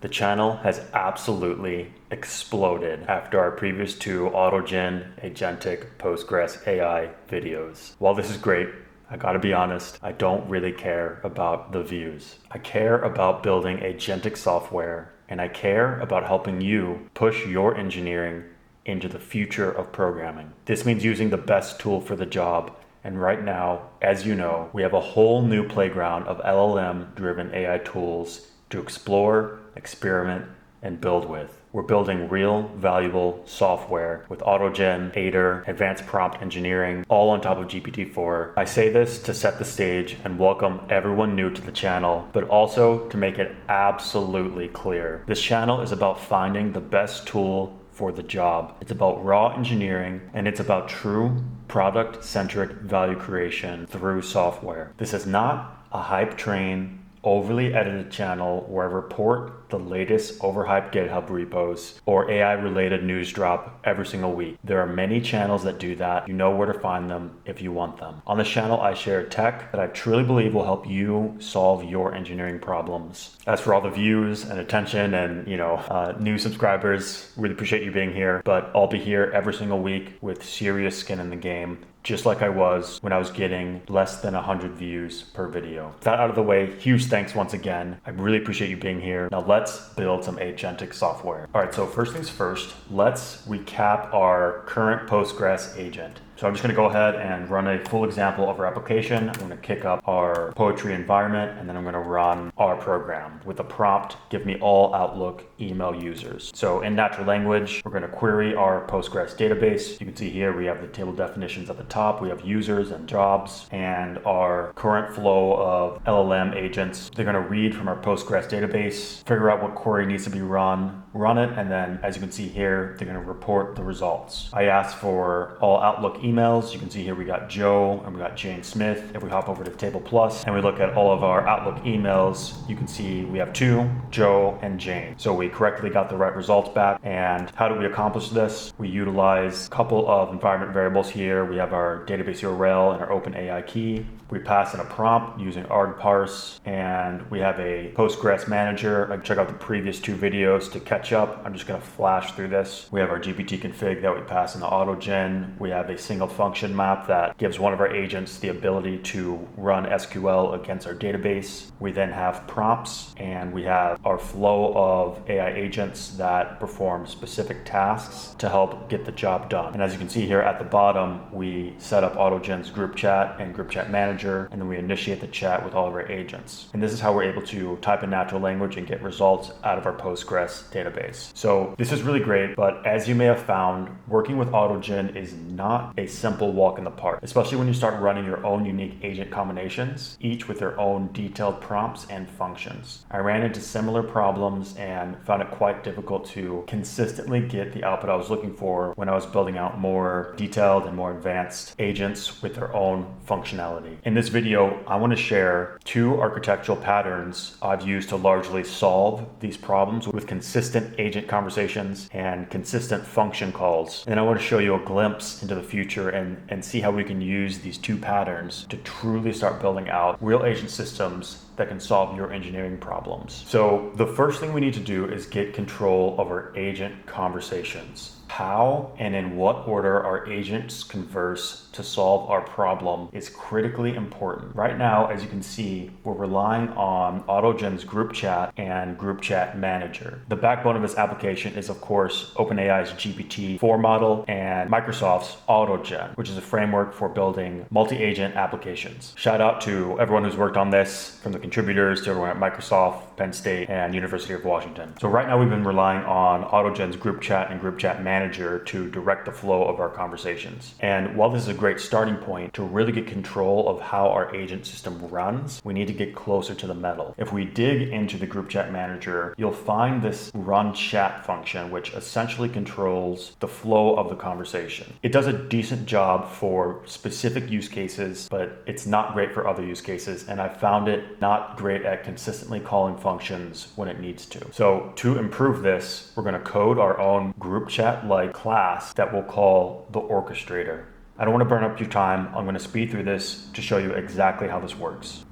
The channel has absolutely exploded after our previous two AutoGen, agentic, Postgres AI videos. While this is great, I gotta be honest, I don't really care about the views. I care about building agentic software, and I care about helping you push your engineering into the future of programming. This means using the best tool for the job. And right now, as you know, we have a whole new playground of LLM-driven AI tools to explore, experiment, and build with. We're building real, valuable software with AutoGen, Aider, advanced prompt engineering, all on top of GPT-4. I say this to set the stage and welcome everyone new to the channel, but also to make it absolutely clear. This channel is about finding the best tool for the job. It's about raw engineering, and it's about true product-centric value creation through software. This is not a hype train, overly edited channel where I report the latest overhyped GitHub repos or AI-related news drop every single week. There are many channels that do that. You know where to find them if you want them. On this channel, I share tech that I truly believe will help you solve your engineering problems. As for all the views and attention and new subscribers, really appreciate you being here. But I'll be here every single week with serious skin in the game, just like I was when I was getting less than 100 views per video. With that out of the way, huge thanks once again. I really appreciate you being here. Now let's build some agentic software. All right, so first things first, let's recap our current Postgres agent. So I'm just gonna go ahead and run a full example of our application. I'm gonna kick up our Poetry environment, and then I'm gonna run our program with a prompt, give me all Outlook email users. So in natural language, we're gonna query our Postgres database. You can see here we have the table definitions at the top. We have users and jobs, and our current flow of LLM agents. They're gonna read from our Postgres database, figure out what query needs to be run it, and then as you can see here, they're gonna report the results. I asked for all Outlook emails. You can see here we got Joe and we got Jane Smith. If we hop over to Table Plus and we look at all of our Outlook emails, you can see we have two, Joe and Jane. So we correctly got the right results back. And how do we accomplish this? We utilize a couple of environment variables here. We have our database URL and our openai key. We pass in a prompt using argparse, and we have a Postgres manager. I can check out the previous two videos to catch up. I'm just gonna flash through this. We have our GPT config that we pass in the AutoGen. We have a single function map that gives one of our agents the ability to run SQL against our database. We then have prompts, and we have our flow of AI agents that perform specific tasks to help get the job done. And as you can see here at the bottom, we set up AutoGen's GroupChat and GroupChatManager, and then we initiate the chat with all of our agents. And this is how we're able to type in natural language and get results out of our Postgres database. So this is really great, but as you may have found, working with AutoGen is not a simple walk in the park, especially when you start running your own unique agent combinations, each with their own detailed prompts and functions. I ran into similar problems and found it quite difficult to consistently get the output I was looking for when I was building out more detailed and more advanced agents with their own functionality. In this video, I want to share two architectural patterns I've used to largely solve these problems with consistent agent conversations and consistent function calls. And then I want to show you a glimpse into the future and see how we can use these two patterns to truly start building out real agent systems that can solve your engineering problems. So the first thing we need to do is get control of our agent conversations. How and in what order our agents converse to solve our problem is critically important. Right now, as you can see, we're relying on AutoGen's GroupChat and GroupChatManager. The backbone of this application is, of course, OpenAI's GPT-4 model and Microsoft's AutoGen, which is a framework for building multi-agent applications. Shout out to everyone who's worked on this, from the contributors to everyone at Microsoft, Penn State, and University of Washington. So right now we've been relying on AutoGen's GroupChat and GroupChatManager to direct the flow of our conversations. And while this is a great starting point to really get control of how our agent system runs, we need to get closer to the metal. If we dig into the GroupChatManager, you'll find this run chat function, which essentially controls the flow of the conversation. It does a decent job for specific use cases, but it's not great for other use cases. And I found it not great at consistently calling functions when it needs to. So to improve this, we're going to code our own GroupChat-like class that we'll call the orchestrator. I don't want to burn up your time. I'm going to speed through this to show you exactly how this works.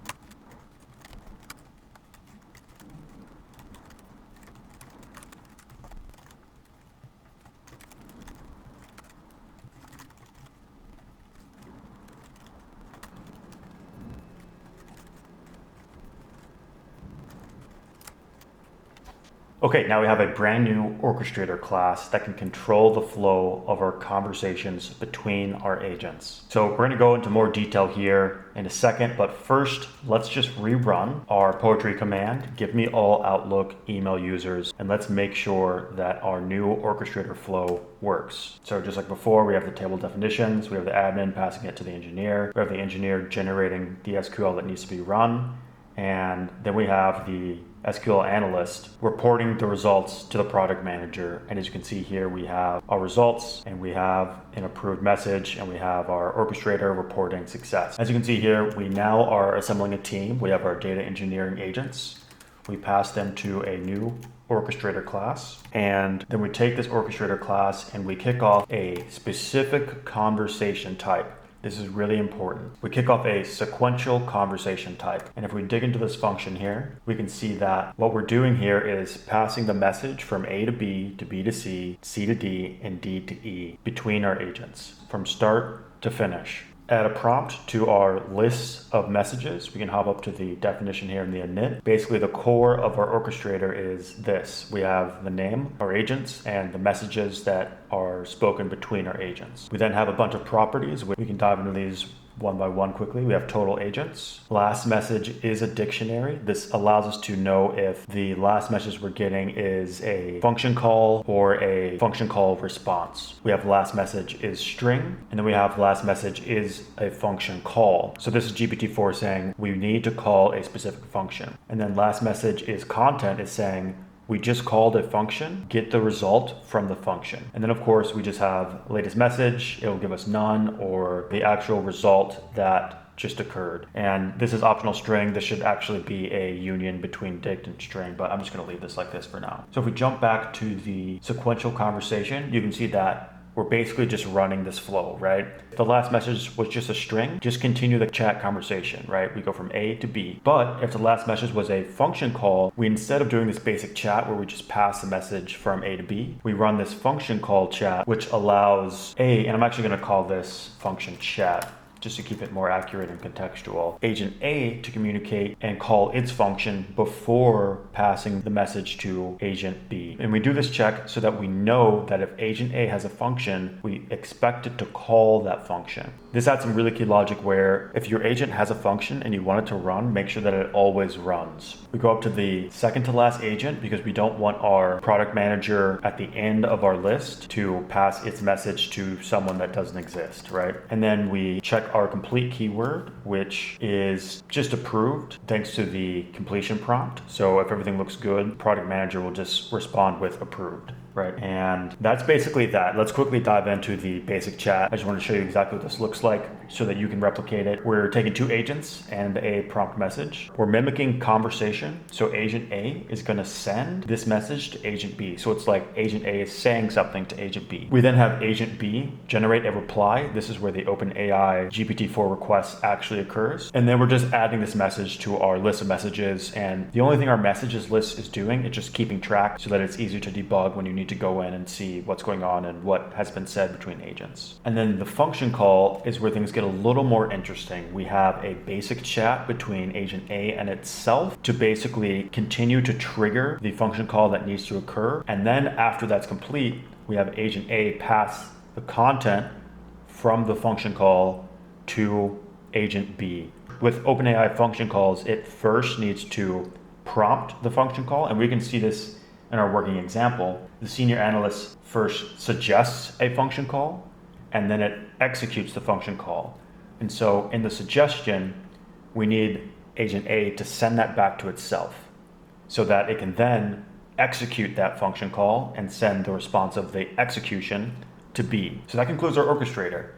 Okay, now we have a brand new orchestrator class that can control the flow of our conversations between our agents. So we're going to go into more detail here in a second, but first, let's just rerun our poetry command, give me all Outlook email users, and let's make sure that our new orchestrator flow works. So just like before, we have the table definitions, we have the admin passing it to the engineer, we have the engineer generating the SQL that needs to be run, and then we have the SQL analyst reporting the results to the product manager. And as you can see here, we have our results and we have an approved message and we have our orchestrator reporting success. As you can see here, we now are assembling a team. We have our data engineering agents. We pass them to a new orchestrator class. And then we take this orchestrator class and we kick off a specific conversation type. This is really important. We kick off a sequential conversation type. And if we dig into this function here, we can see that what we're doing here is passing the message from A to B to B to C, C to D, and D to E between our agents from start to finish. Add a prompt to our list of messages. We can hop up to the definition here in the init. Basically, the core of our orchestrator is this. We have the name, our agents, and the messages that are spoken between our agents. We then have a bunch of properties. We can dive into these one by one quickly. We have total agents. Last message is a dictionary. This allows us to know if the last message we're getting is a function call or a function call response. We have last message is string, and then we have last message is a function call. So this is GPT-4 saying we need to call a specific function. And then last message is content is saying we just called a function, get the result from the function. And then of course we just have latest message, it'll give us none or the actual result that just occurred. And this is optional string. This should actually be a union between dict and string, but I'm just gonna leave this like this for now. So if we jump back to the sequential conversation, you can see that we're basically just running this flow, right? If the last message was just a string, just continue the chat conversation, right? We go from A to B. But if the last message was a function call, we instead of doing this basic chat where we just pass the message from A to B, we run this function call chat, which allows and I'm actually gonna call this function chat, just to keep it more accurate and contextual, agent A to communicate and call its function before passing the message to agent B. And we do this check so that we know that if agent A has a function, we expect it to call that function. This adds some really key logic where if your agent has a function and you want it to run, make sure that it always runs. We go up to the second to last agent because we don't want our product manager at the end of our list to pass its message to someone that doesn't exist, right? And then we check our complete keyword, which is just approved thanks to the completion prompt. So if everything looks good, product manager will just respond with approved. Right, and that's basically that. Let's quickly dive into the basic chat. I just want to show you exactly what this looks like so that you can replicate it. We're taking two agents and a prompt message. We're mimicking conversation. So agent A is going to send this message to agent B. So it's like agent A is saying something to agent B. We then have agent B generate a reply. This is where the OpenAI GPT-4 request actually occurs. And then we're just adding this message to our list of messages. And the only thing our messages list is doing is just keeping track so that it's easier to debug when you need to go in and see what's going on and what has been said between agents. And then the function call is where things get a little more interesting. We have a basic chat between agent A and itself to basically continue to trigger the function call that needs to occur. And then after that's complete, we have agent A pass the content from the function call to agent B. With OpenAI function calls, it first needs to prompt the function call, and we can see this in our working example. The senior analyst first suggests a function call, and then it executes the function call. And so in the suggestion, we need agent A to send that back to itself so that it can then execute that function call and send the response of the execution to B. So that concludes our orchestrator.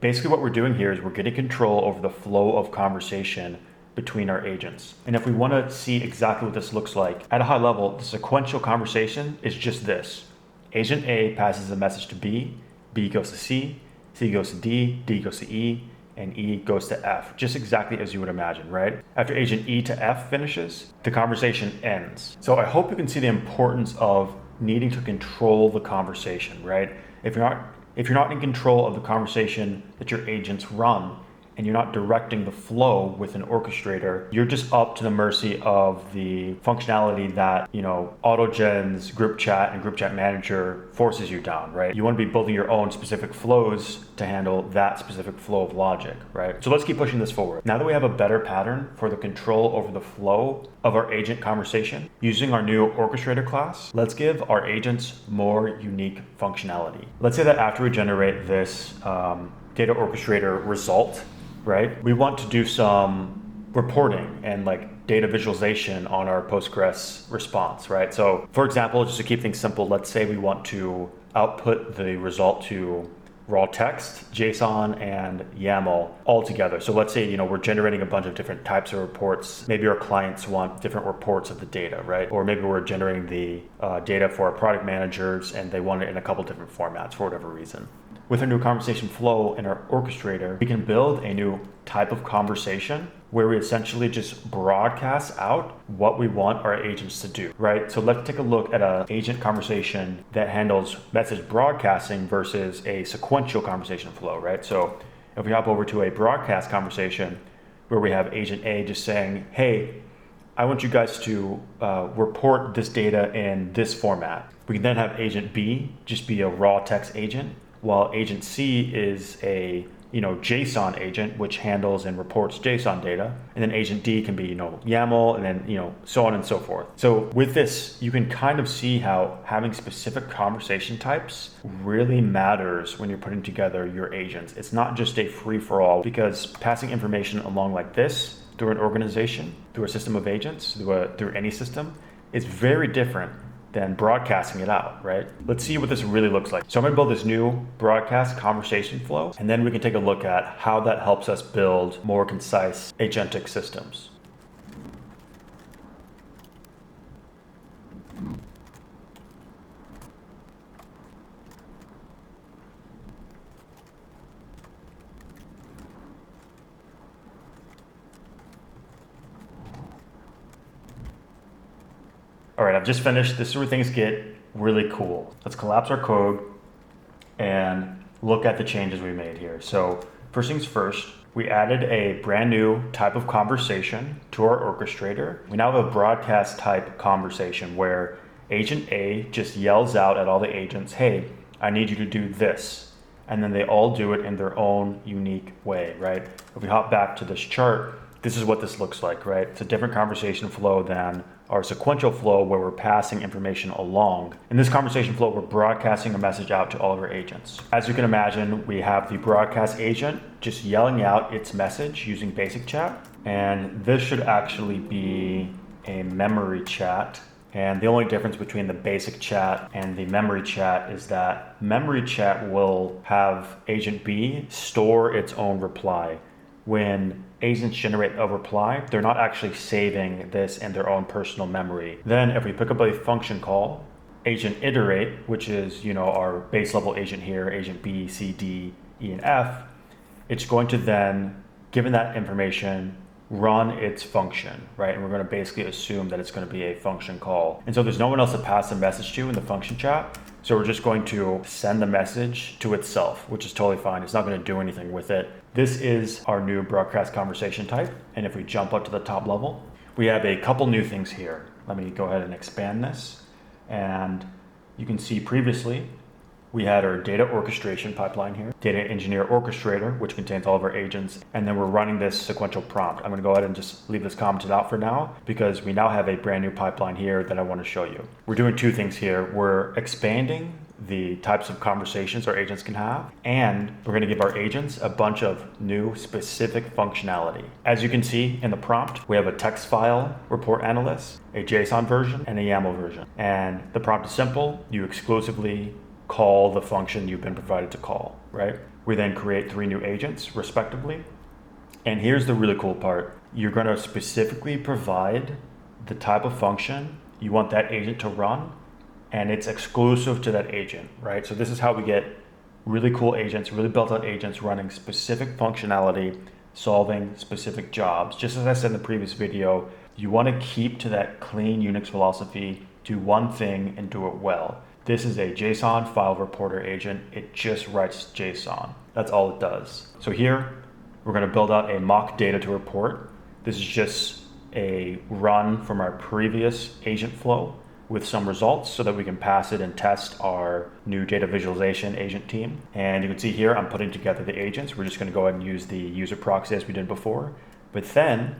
Basically what we're doing here is we're getting control over the flow of conversation between our agents. And if we want to see exactly what this looks like, at a high level, the sequential conversation is just this. Agent A passes a message to B, B goes to C, C goes to D, D goes to E, and E goes to F, just exactly as you would imagine, right? After agent E to F finishes, the conversation ends. So I hope you can see the importance of needing to control the conversation, right? If you're not in control of the conversation that your agents run, and you're not directing the flow with an orchestrator. You're just up to the mercy of the functionality that, AutoGen's GroupChat and GroupChatManager forces you down, right? You want to be building your own specific flows to handle that specific flow of logic, right? So let's keep pushing this forward. Now that we have a better pattern for the control over the flow of our agent conversation, using our new orchestrator class, let's give our agents more unique functionality. Let's say that after we generate this data orchestrator result, right, we want to do some reporting and data visualization on our Postgres response, right? So for example, just to keep things simple, let's say we want to output the result to raw text, JSON, and YAML all together. So let's say, we're generating a bunch of different types of reports. Maybe our clients want different reports of the data, right? Or maybe we're generating the data for our product managers and they want it in a couple different formats for whatever reason. With our new conversation flow in our orchestrator, we can build a new type of conversation where we essentially just broadcast out what we want our agents to do, right? So let's take a look at an agent conversation that handles message broadcasting versus a sequential conversation flow, right? So if we hop over to a broadcast conversation where we have agent A just saying, hey, I want you guys to report this data in this format. We can then have agent B just be a raw text agent, while agent C is a JSON agent, which handles and reports JSON data. And then agent D can be, YAML, and then, so on and so forth. So with this, you can kind of see how having specific conversation types really matters when you're putting together your agents. It's not just a free-for-all, because passing information along like this through an organization, through a system of agents, through any system, is very different than broadcasting it out, right? Let's see what this really looks like. So I'm gonna build this new broadcast conversation flow, and then we can take a look at how that helps us build more concise agentic systems. All right, I've just finished. This is where things get really cool. Let's collapse our code and look at the changes we made here. So first things first, we added a brand new type of conversation to our orchestrator. We now have a broadcast type conversation where agent A just yells out at all the agents, hey, I need you to do this. And then they all do it in their own unique way, right? If we hop back to this chart, this is what this looks like, right? It's a different conversation flow than our sequential flow where we're passing information along. In this conversation flow, we're broadcasting a message out to all of our agents. As you can imagine, we have the broadcast agent just yelling out its message using basic chat. And this should actually be a memory chat. And the only difference between the basic chat and the memory chat is that memory chat will have agent B store its own reply. When agents generate a reply, they're not actually saving this in their own personal memory. Then if we pick up a function call, agent iterate, which is our base level agent here, agent B, C, D, E, and F, it's going to then, given that information, run its function, right? And we're going to basically assume that it's going to be a function call. And so there's no one else to pass the message to in the function chat. So we're just going to send the message to itself, which is totally fine. It's not going to do anything with it. This is our new broadcast conversation type. And if we jump up to the top level, we have a couple new things here. Let me go ahead and expand this. And you can see previously, we had our data orchestration pipeline here, data engineer orchestrator, which contains all of our agents. And then we're running this sequential prompt. I'm going to go ahead and just leave this commented out for now because we now have a brand new pipeline here that I want to show you. We're doing two things here. We're expanding the types of conversations our agents can have, and we're going to give our agents a bunch of new specific functionality. As you can see in the prompt, we have a text file report analyst, a JSON version, and a YAML version. And the prompt is simple. You exclusively call the function you've been provided to call, right? We then create 3 new agents respectively. And here's the really cool part. You're going to specifically provide the type of function you want that agent to run, and it's exclusive to that agent, right? So this is how we get really cool agents, really built out agents running specific functionality, solving specific jobs. Just as I said in the previous video, you want to keep to that clean Unix philosophy, do one thing and do it well. This is a JSON file reporter agent. It just writes JSON. That's all it does. So here We're going to build out a mock data to report. This is just a run from our previous agent flow with some results so that we can pass it and test our new data visualization agent team. And you can see here, I'm putting together the agents. We're just going to go ahead and use the user proxy as we did before. But then,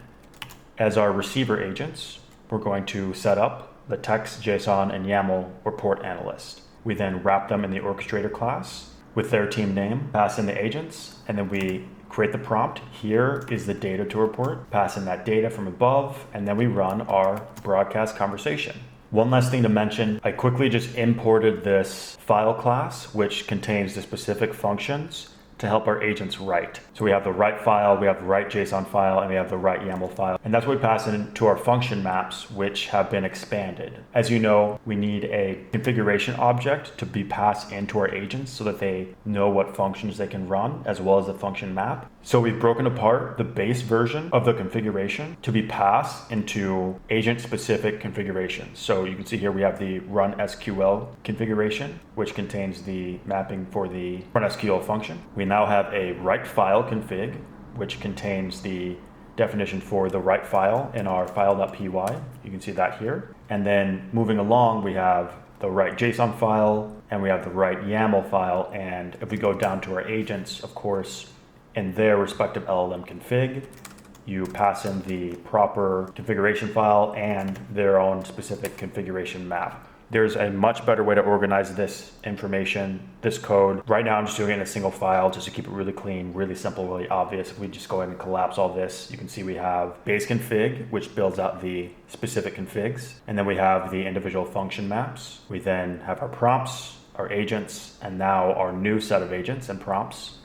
as our receiver agents, we're going to set up the text, JSON, and YAML report analyst. We then wrap them in the orchestrator class with their team name, pass in the agents, and then we create the prompt. Here is the data to report, pass in that data from above, and then we run our broadcast conversation. One last thing to mention, I quickly just imported this file class, which contains the specific functions to help our agents write. So we have the write file, we have the write JSON file, and we have the write YAML file. And that's what we pass into our function maps, which have been expanded. As you know, we need a configuration object to be passed into our agents so that they know what functions they can run, as well as the function map. So we've broken apart the base version of the configuration to be passed into agent-specific configurations. So you can see here we have the run SQL configuration, which contains the mapping for the run SQL function. We now have a write file config, which contains the definition for the write file in our file.py. You can see that here. And then moving along, we have the write JSON file, and we have the write YAML file. And if we go down to our agents, of course, in their respective LLM config, you pass in the proper configuration file and their own specific configuration map. There's a much better way to organize this information, this code. Right now I'm just doing it in a single file just to keep it really clean, really simple, really obvious. If we just go ahead and collapse all this, you can see we have base config, which builds out the specific configs. And then we have the individual function maps. We then have our prompts, our agents, and now our new set of agents and prompts,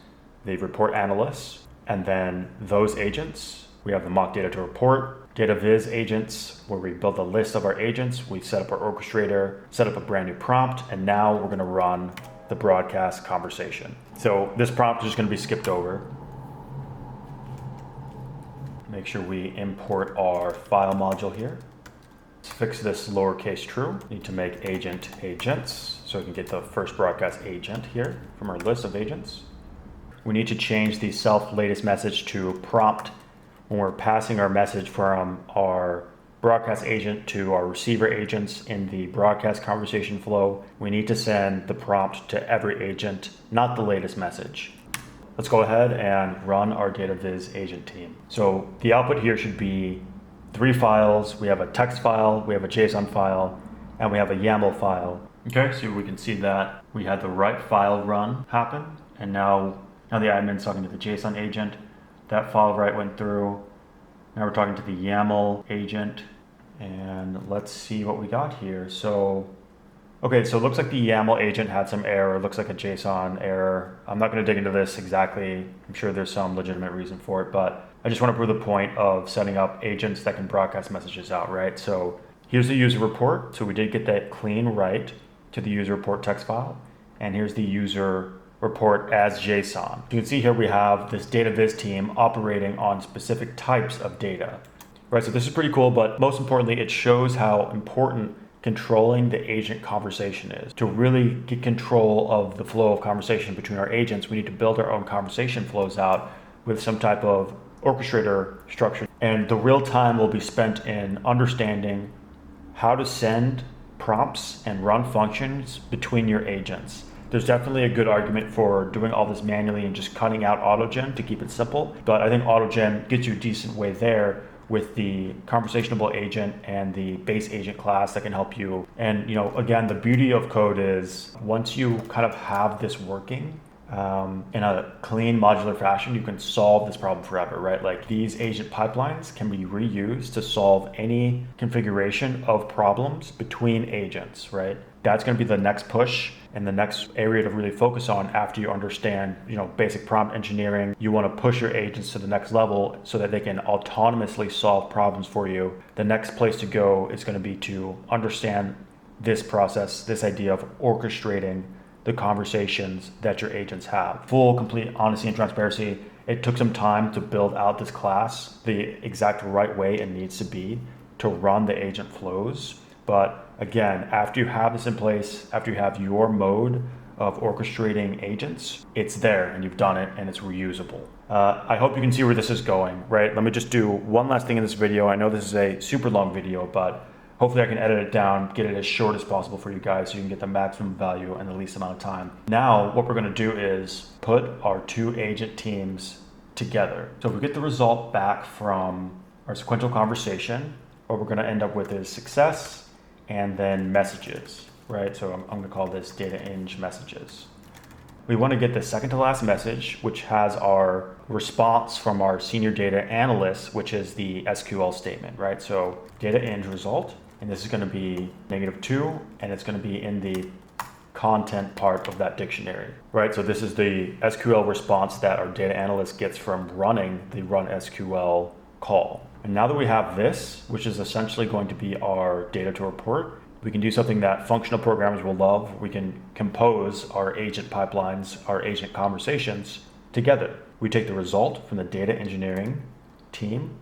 the report analysts. And then those agents, we have the mock data to report, data viz agents, where we build a list of our agents. We set up our orchestrator, set up a brand new prompt, and now we're gonna run the broadcast conversation. So this prompt is just gonna be skipped over. Make sure we import our file module here. Let's fix this lowercase true. Need to make agent agents, so we can get the first broadcast agent here from our list of agents. We need to change the self latest message to prompt when we're passing our message from our broadcast agent to our receiver agents in the broadcast conversation flow. We need to send the prompt to every agent, not the latest message. Let's go ahead and run our data viz agent team. So the output here should be 3 files. We have a text file, we have a JSON file, and we have a YAML file. Okay, so we can see that we had the write file run happen, and now the admin's talking to the JSON agent. That file write went through. Now we're talking to the YAML agent, and let's see what we got here. So it looks like the YAML agent had some error. It looks like a JSON error. I'm not going to dig into this exactly. I'm sure there's some legitimate reason for it, but I just want to prove the point of setting up agents that can broadcast messages out, right? So here's the user report. So we did get that clean write to the user report text file, and here's the user report as JSON. You can see here we have this data viz team operating on specific types of data, right? So this is pretty cool, but most importantly, it shows how important controlling the agent conversation is. To really get control of the flow of conversation between our agents, we need to build our own conversation flows out with some type of orchestrator structure. And the real time will be spent in understanding how to send prompts and run functions between your agents. There's definitely a good argument for doing all this manually and just cutting out AutoGen to keep it simple. But I think AutoGen gets you a decent way there with the conversationable agent and the base agent class that can help you. And again, the beauty of code is once you kind of have this working in a clean modular fashion, you can solve this problem forever, right? Like these agent pipelines can be reused to solve any configuration of problems between agents, right? That's going to be the next push and the next area to really focus on after you understand, basic prompt engineering. You want to push your agents to the next level so that they can autonomously solve problems for you. The next place to go is going to be to understand this process, this idea of orchestrating the conversations that your agents have. Full, complete honesty and transparency. It took some time to build out this class the exact right way it needs to be to run the agent flows. But again, after you have this in place, after you have your mode of orchestrating agents, it's there and you've done it and it's reusable. I hope you can see where this is going, right? Let me just do one last thing in this video. I know this is a super long video, but hopefully I can edit it down, get it as short as possible for you guys so you can get the maximum value in the least amount of time. Now, what we're gonna do is put our two agent teams together. So if we get the result back from our sequential conversation, what we're gonna end up with is success and then messages, right? So I'm gonna call this data eng messages. We wanna get the second to last message, which has our response from our senior data analyst, which is the SQL statement, right? So data eng result, and this is gonna be -2, and it's gonna be in the content part of that dictionary, right? So this is the SQL response that our data analyst gets from running the run SQL call. And now that we have this, which is essentially going to be our data to report, we can do something that functional programmers will love. We can compose our agent pipelines, our agent conversations together. We take the result from the data engineering team,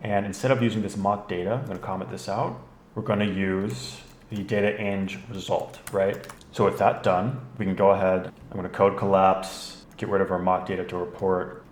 and instead of using this mock data, I'm gonna comment this out, we're gonna use the data eng result, right? So with that done, we can go ahead, I'm gonna code collapse, get rid of our mock data to report,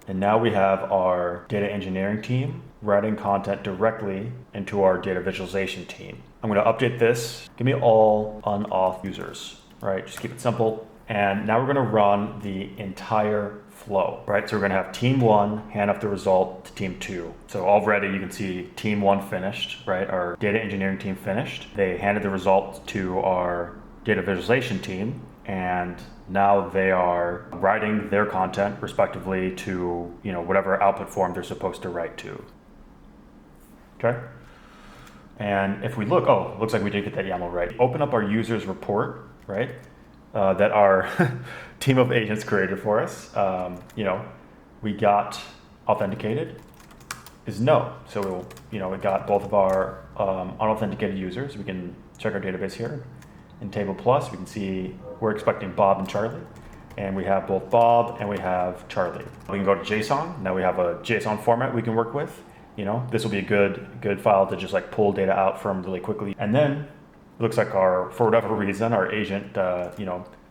and now we have our data engineering team writing content directly into our data visualization team. I'm gonna update this, give me all unauth users, right? Just keep it simple. And now we're gonna run the entire flow, right? So we're gonna have team 1 hand off the result to team 2. So already you can see team 1 finished, right? Our data engineering team finished. They handed the result to our data visualization team, and now they are writing their content respectively to, whatever output form they're supposed to write to. Okay? And if we look, looks like we did get that YAML right. Open up our users report, right? That our team of agents created for us. We got authenticated is no. So we got both of our unauthenticated users. We can check our database here. In Table Plus, we can see we're expecting Bob and Charlie, and we have both Bob and we have Charlie. We can go to JSON. Now we have a JSON format we can work with. This will be a good file to just like pull data out from really quickly. And then it looks like for whatever reason, our agent,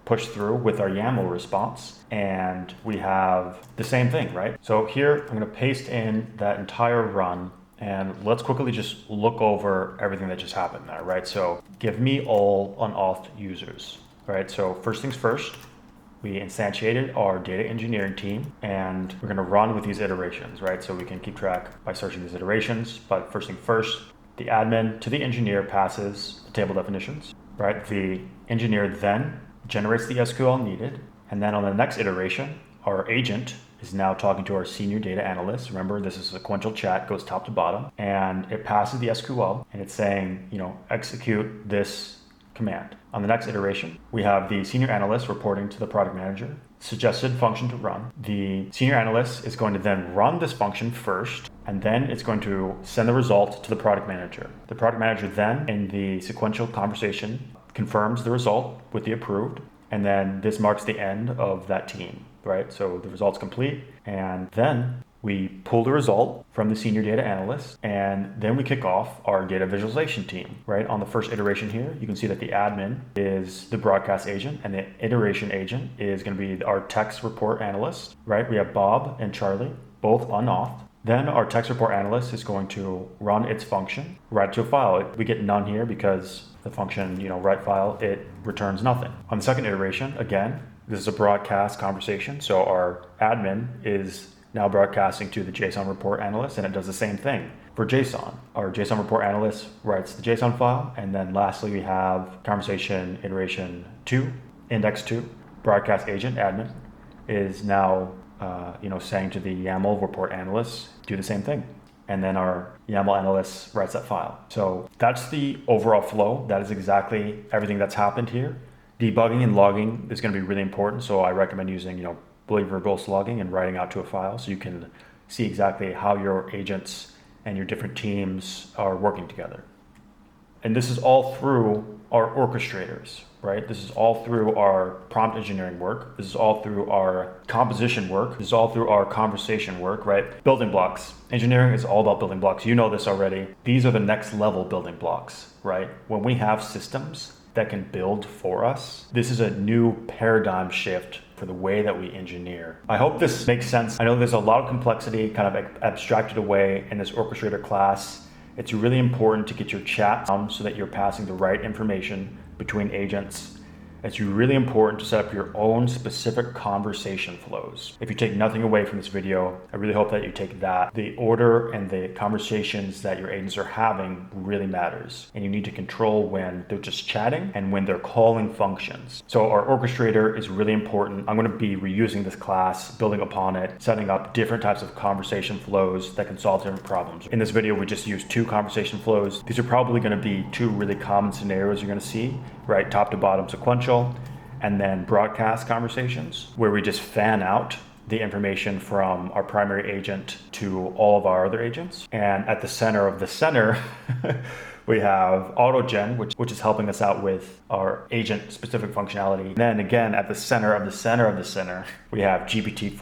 pushed through with our YAML response, and we have the same thing, right? So here I'm gonna paste in that entire run, and let's quickly just look over everything that just happened there, right? So give me all unauth users, right? So first things first, we instantiated our data engineering team, and we're gonna run with these iterations, right? So we can keep track by searching these iterations, but first thing first, the admin to the engineer passes the table definitions, right? The engineer then generates the SQL needed, and then on the next iteration, our agent is now talking to our senior data analyst. Remember, this is a sequential chat, goes top to bottom, and it passes the SQL, and it's saying, execute this command. On the next iteration, we have the senior analyst reporting to the product manager, suggested function to run. The senior analyst is going to then run this function first, and then it's going to send the result to the product manager. The product manager then, in the sequential conversation, confirms the result with the approved, and then this marks the end of that team, right? So the result's complete, and then we pull the result from the senior data analyst, and then we kick off our data visualization team, right? On the first iteration here, you can see that the admin is the broadcast agent, and the iteration agent is going to be our text report analyst, right? We have Bob and Charlie, both unauthed. Then our text report analyst is going to run its function, write to a file. We get none here because the function, write file, it returns nothing. On the second iteration, again, this is a broadcast conversation. So our admin is now broadcasting to the JSON report analyst, and it does the same thing for JSON. Our JSON report analyst writes the JSON file, and then lastly, we have conversation iteration 2, index 2, broadcast agent admin is now saying to the YAML report analyst, do the same thing. And then our YAML analyst writes that file. So that's the overall flow. That is exactly everything that's happened here. Debugging and logging is going to be really important. So I recommend using, Boolean verbose logging and writing out to a file so you can see exactly how your agents and your different teams are working together. And this is all through our orchestrators, right? This is all through our prompt engineering work. This is all through our composition work. This is all through our conversation work, right? Building blocks. Engineering is all about building blocks. You know this already. These are the next level building blocks, right? When we have systems that can build for us. This is a new paradigm shift for the way that we engineer. I hope this makes sense. I know there's a lot of complexity kind of abstracted away in this orchestrator class. It's really important to get your chat down so that you're passing the right information between agents. It's really important to set up your own specific conversation flows. If you take nothing away from this video, I really hope that you take that. The order and the conversations that your agents are having really matters. And you need to control when they're just chatting and when they're calling functions. So our orchestrator is really important. I'm going to be reusing this class, building upon it, setting up different types of conversation flows that can solve different problems. In this video, we just used 2 conversation flows. These are probably going to be 2 really common scenarios you're going to see, right? Top to bottom sequential, and then broadcast conversations where we just fan out the information from our primary agent to all of our other agents. And at the center of the center, we have AutoGen, which is helping us out with our agent specific functionality. And then again, at the center of the center of the center, we have GPT-4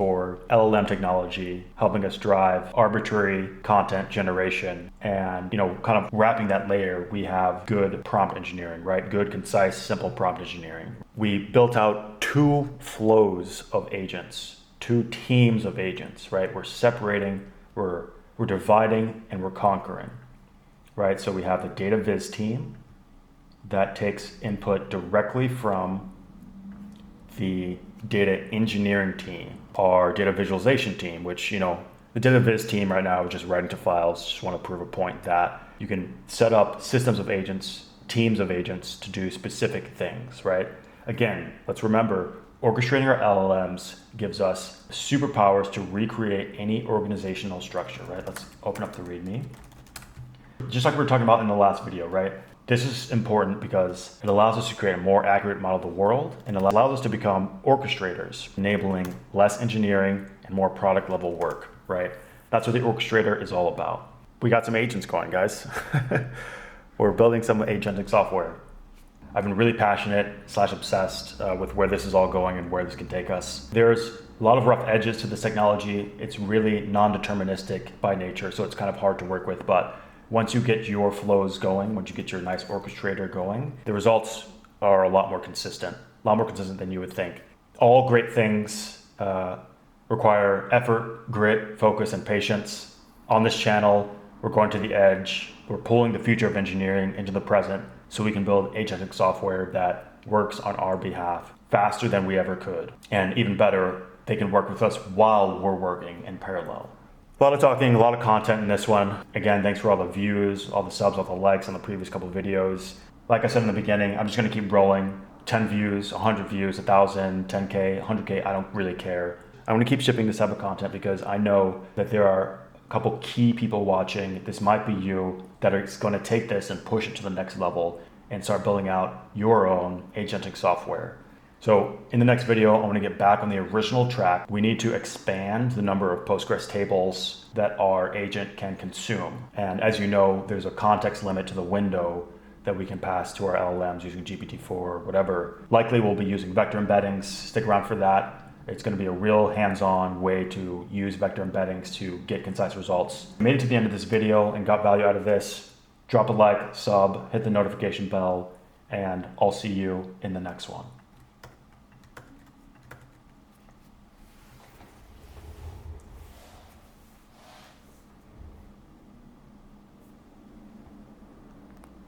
LLM technology helping us drive arbitrary content generation. And, kind of wrapping that layer, we have good prompt engineering, right? Good, concise, simple prompt engineering. We built out 2 flows of agents, 2 teams of agents, right? We're separating, we're dividing, and we're conquering. Right, so we have the data viz team that takes input directly from the data engineering team, our data visualization team, which, the data viz team right now is just writing to files. Just want to prove a point that you can set up systems of agents, teams of agents to do specific things, right? Again, let's remember, orchestrating our LLMs gives us superpowers to recreate any organizational structure, right? Let's open up the README. Just like we were talking about in the last video, right? This is important because it allows us to create a more accurate model of the world and allows us to become orchestrators, enabling less engineering and more product level work, right? That's what the orchestrator is all about. We got some agents going, guys. We're building some agentic software. I've been really passionate / obsessed with where this is all going and where this can take us. There's a lot of rough edges to this technology. It's really non-deterministic by nature, so it's kind of hard to work with, but once you get your flows going, once you get your nice orchestrator going, the results are a lot more consistent than you would think. All great things require effort, grit, focus, and patience. On this channel, we're going to the edge. We're pulling the future of engineering into the present so we can build agentic software that works on our behalf faster than we ever could. And even better, they can work with us while we're working in parallel. A lot of talking, a lot of content in this one. Again, thanks for all the views, all the subs, all the likes on the previous couple of videos. Like I said in the beginning, I'm just gonna keep rolling. 10 views, 100 views, 1,000, 10K, 100K, I don't really care. I wanna keep shipping this type of content because I know that there are a couple key people watching. This might be you that is gonna take this and push it to the next level and start building out your own agentic software. So in the next video, I want to get back on the original track. We need to expand the number of Postgres tables that our agent can consume. And as you know, there's a context limit to the window that we can pass to our LLMs using GPT-4 or whatever. Likely we'll be using vector embeddings. Stick around for that. It's going to be a real hands-on way to use vector embeddings to get concise results. If you made it to the end of this video and got value out of this, drop a like, sub, hit the notification bell, and I'll see you in the next one.